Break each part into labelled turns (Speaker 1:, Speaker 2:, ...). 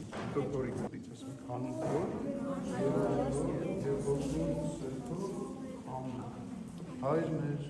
Speaker 1: Դոկտորի կտիցս քանքոր եւ ոգուն սրտով ամեն հայր մեր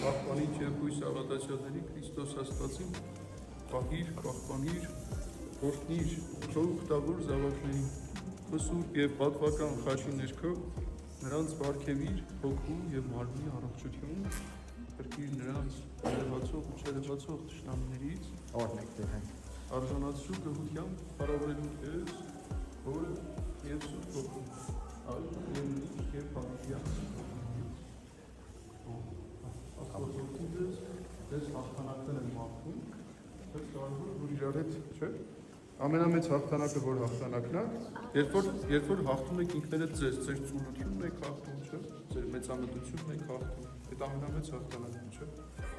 Speaker 1: Պահպանիչ և հույս աղատացյալների Քրիստոս Աստվածին պահիր, պահպանիր, օրհնիր քո ուխտավոր զավակներին, քո սուրբ և պատվական խաչի ներքո նրանց պարգևիր հոգու և մարմնի առողջություն, փրկիր նրանց երևացող ու չերևացող թշնամիներից, արժանացրու գհությամբ փառավորելու քեզ, Հոր և Սուրբ Հոգու, այժմ և միշտ և հավիտյան։ Աստվածօրհնիքս դες հաղթանակներ են մաղթում, դες կարևոր որ իրար հետ, չէ՞։ Ամենամեծ հաղթանակը որ հաղթանակն է, երբ որ հաղթում եք ինքներդ ձեզ, ձեր ծուլությունն եք հաղթում, չէ՞, ձեր մեծամտությունն եք հաղթում, այդ ամենամեծ հաղթանակն է, չէ՞։